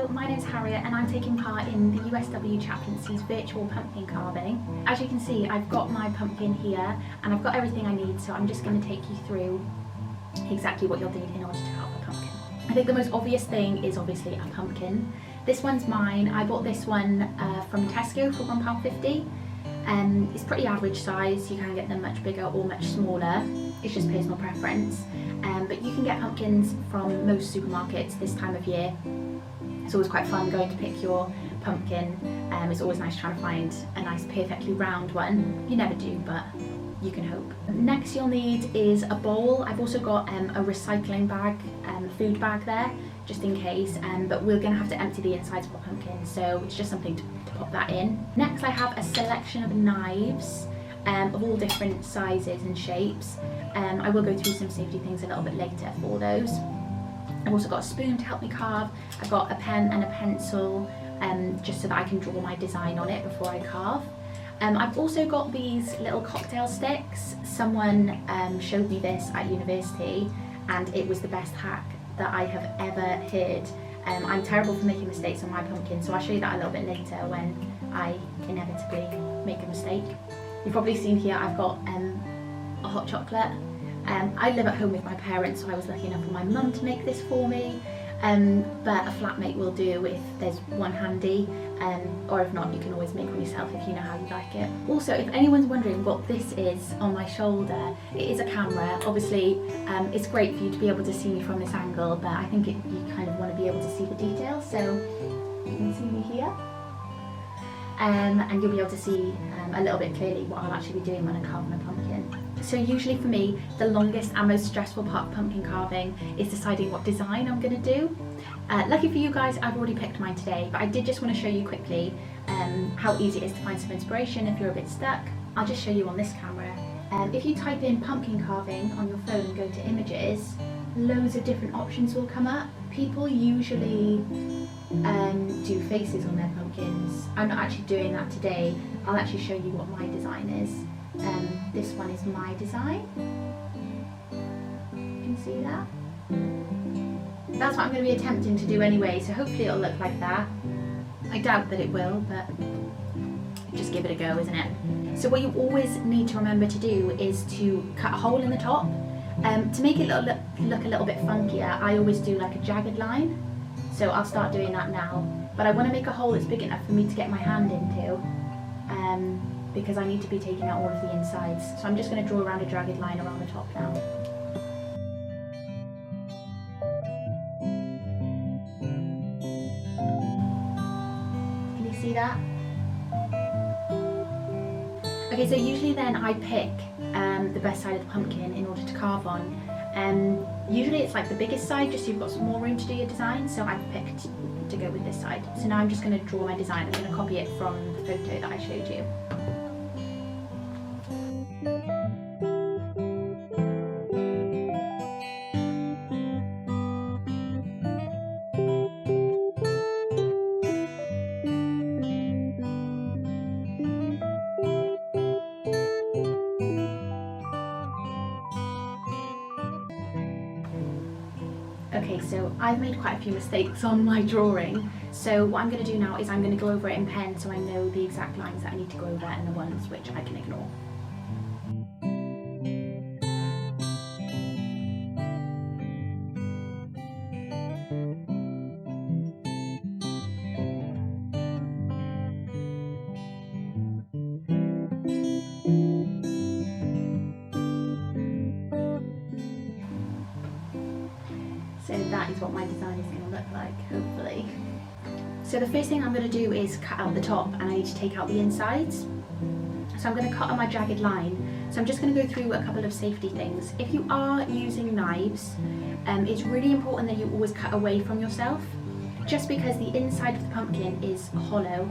Hello, my name is Harriet and I'm taking part in the USW Chaplaincy's virtual pumpkin carving. As you can see, I've got my pumpkin here and I've got everything I need, so I'm just going to take you through exactly what you'll need in order to carve a pumpkin. I think the most obvious thing is obviously a pumpkin. This one's mine. I bought this one from Tesco for £1.50. It's pretty average size. You can get them much bigger or much smaller. It's just personal preference. But you can get pumpkins from most supermarkets this time of year. It's always quite fun going to pick your pumpkin. It's always nice trying to find a nice perfectly round one. You never do, but you can hope. Next you'll need is a bowl. I've also got a recycling bag, food bag there, just in case, but we're going to have to empty the insides of the pumpkin, so it's just something to pop that in. Next I have a selection of knives of all different sizes and shapes. I will go through some safety things a little bit later for those. I've also got a spoon to help me carve. I've got a pen and a pencil just so that I can draw my design on it before I carve. I've also got these little cocktail sticks. Someone showed me this at university and it was the best hack that I have ever heard. I'm terrible for making mistakes on my pumpkin, so I'll show you that a little bit later when I inevitably make a mistake. You've probably seen here I've got a hot chocolate. I live at home with my parents, so I was lucky enough for my mum to make this for me. But a flatmate will do if there's one handy, or if not, you can always make one yourself if you know how you like it. Also, if anyone's wondering what this is on my shoulder, it is a camera. Obviously, it's great for you to be able to see me from this angle, but I think you kind of want to be able to see the details, so you can see me here. And you'll be able to see a little bit clearly what I'll actually be doing when I carve my pumpkin. So usually for me, the longest and most stressful part of pumpkin carving is deciding what design I'm going to do. Lucky for you guys, I've already picked mine today, but I did just want to show you quickly how easy it is to find some inspiration if you're a bit stuck. I'll just show you on this camera. If you type in pumpkin carving on your phone and go to images, loads of different options will come up. People usually do faces on their pumpkins. I'm not actually doing that today. I'll actually show you what my design is. This one is my design. You can see that? That's what I'm going to be attempting to do anyway, so hopefully it'll look like that. I doubt that it will, but just give it a go, isn't it? So what you always need to remember to do is to cut a hole in the top. To make it look a little bit funkier, I always do like a jagged line. So I'll start doing that now. But I want to make a hole that's big enough for me to get my hand into, because I need to be taking out all of the insides. So I'm just going to draw around a jagged line around the top now. Can you see that? Okay, so usually then I pick the best side of the pumpkin in order to carve on. Usually it's like the biggest side, just so you've got some more room to do your design, so I've picked to go with this side. So now I'm just going to draw my design. I'm going to copy it from the photo that I showed you. Okay, so I've made quite a few mistakes on my drawing, so what I'm going to do now is I'm going to go over it in pen so I know the exact lines that I need to go over and the ones which I can ignore. So that is what my design is going to look like, hopefully. So the first thing I'm going to do is cut out the top, and I need to take out the insides. So I'm going to cut on my jagged line. So I'm just going to go through a couple of safety things. If you are using knives, it's really important that you always cut away from yourself, just because the inside of the pumpkin is hollow.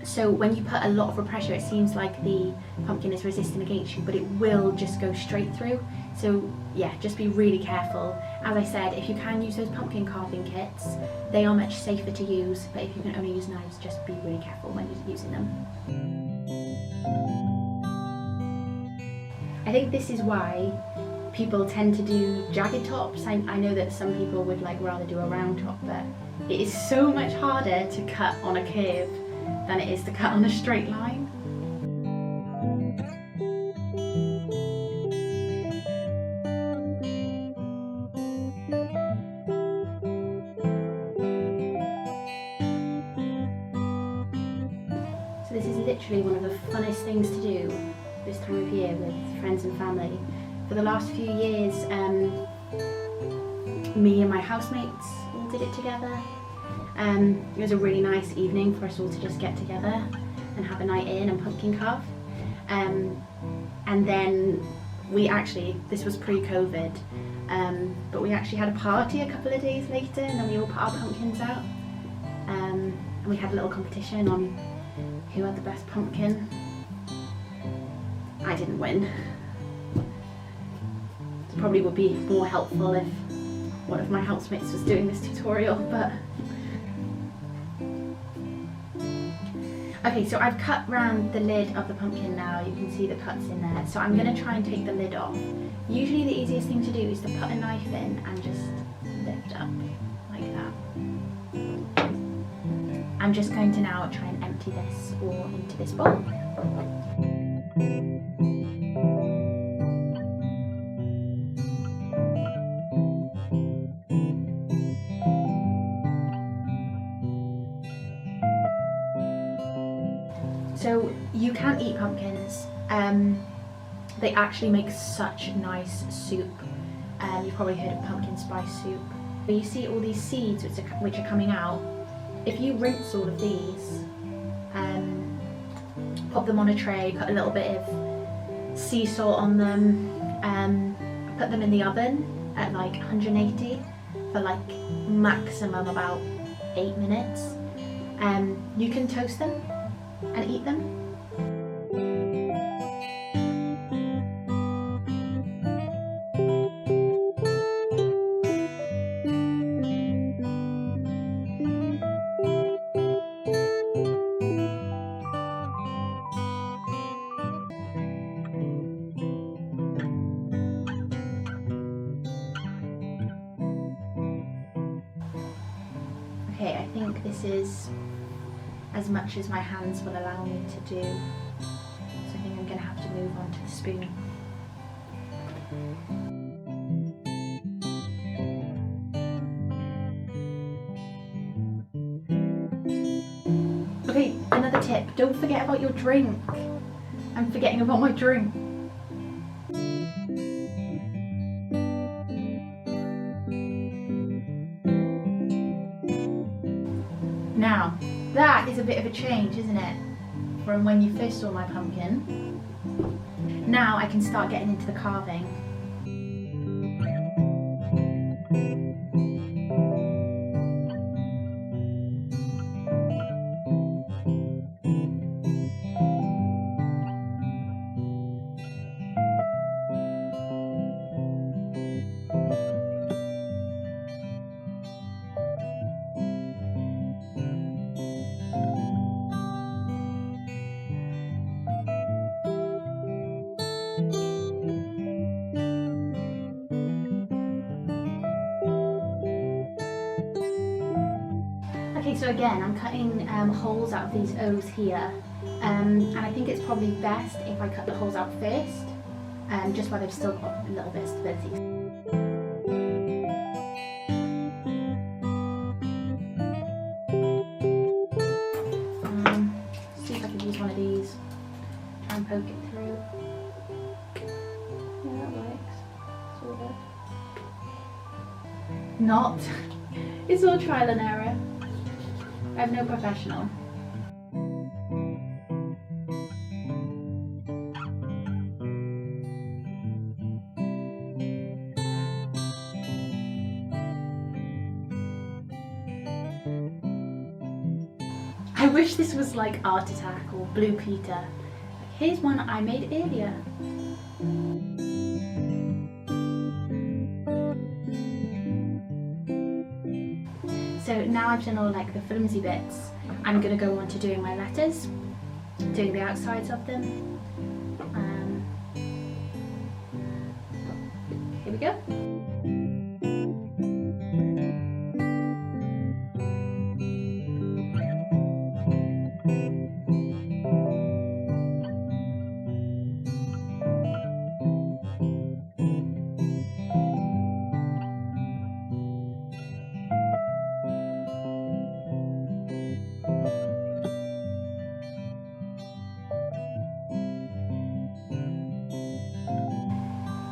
So when you put a lot of pressure, it seems like the pumpkin is resisting against you, but it will just go straight through. So yeah, just be really careful. As I said, if you can use those pumpkin carving kits, they are much safer to use, but if you can only use knives, just be really careful when you're using them. I think this is why people tend to do jagged tops. I know that some people would like rather do a round top, but it is so much harder to cut on a curve than it is to cut on a straight line. So this is literally one of the funnest things to do this time of year with friends and family. For the last few years, me and my housemates all did it together. It was a really nice evening for us all to just get together and have a night in and pumpkin carve. And then this was pre-COVID, but we actually had a party a couple of days later, and then we all put our pumpkins out. And we had a little competition on who had the best pumpkin. I didn't win. It probably would be more helpful if one of my housemates was doing this tutorial, but... Okay, so I've cut round the lid of the pumpkin now. You can see the cuts in there. So I'm going to try and take the lid off. Usually the easiest thing to do is to put a knife in and just lift up like that. I'm just going to now try and empty this all into this bowl. So you can eat pumpkins. They actually make such nice soup. You've probably heard of pumpkin spice soup. But you see all these seeds which are coming out. If you rinse all of these, pop them on a tray, put a little bit of sea salt on them, put them in the oven at like 180 for like maximum about 8 minutes. You can toast them and eat them. Okay, I think this is as much as my hands will allow me to do. So I think I'm going to have to move on to the spoon. Okay, another tip, don't forget about your drink. I'm forgetting about my drink. Now, that is a bit of a change, isn't it? From when you first saw my pumpkin. Now I can start getting into the carving. Okay, so again, I'm cutting holes out of these O's here, and I think it's probably best if I cut the holes out first, just while they've still got a little bit of stability. See if I can use one of these, try and poke it through. Yeah, that works, sort of. Not. It's all trial and error. I'm no professional. I wish this was like Art Attack or Blue Peter. Here's one I made earlier. So now I've done all like the flimsy bits, I'm going to go on to doing my letters, doing the outsides of them. we go.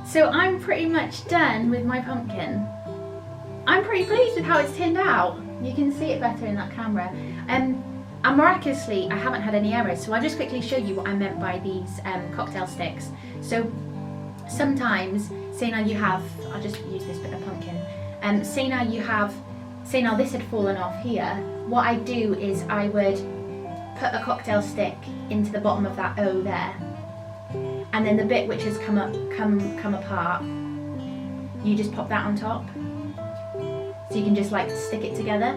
So I'm pretty much done with my pumpkin. I'm pretty pleased with how it's turned out. You can see it better in that camera. And miraculously, I haven't had any errors, so I'll just quickly show you what I meant by these cocktail sticks. So sometimes, say now you have, I'll just use this bit of pumpkin, say now this had fallen off here, what I do is I would put a cocktail stick into the bottom of that O there, and then the bit which has come apart, you just pop that on top. So you can just like stick it together.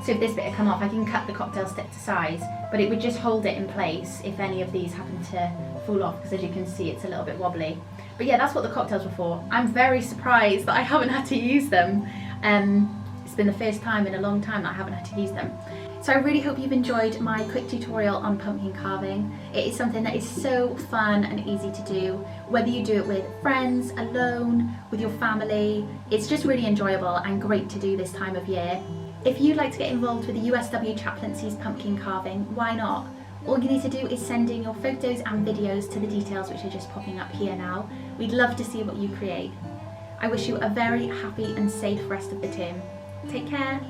So if this bit had come off, I can cut the cocktail stick to size, but it would just hold it in place if any of these happen to fall off, because as you can see, it's a little bit wobbly. But yeah, that's what the cocktails were for. I'm very surprised that I haven't had to use them. It's been the first time in a long time that I haven't had to use them. So I really hope you've enjoyed my quick tutorial on pumpkin carving. It is something that is so fun and easy to do, whether you do it with friends, alone, with your family. It's just really enjoyable and great to do this time of year. If you'd like to get involved with the USW Chaplaincy's pumpkin carving, why not? All you need to do is send in your photos and videos to the details which are just popping up here now. We'd love to see what you create. I wish you a very happy and safe rest of the term. Take care.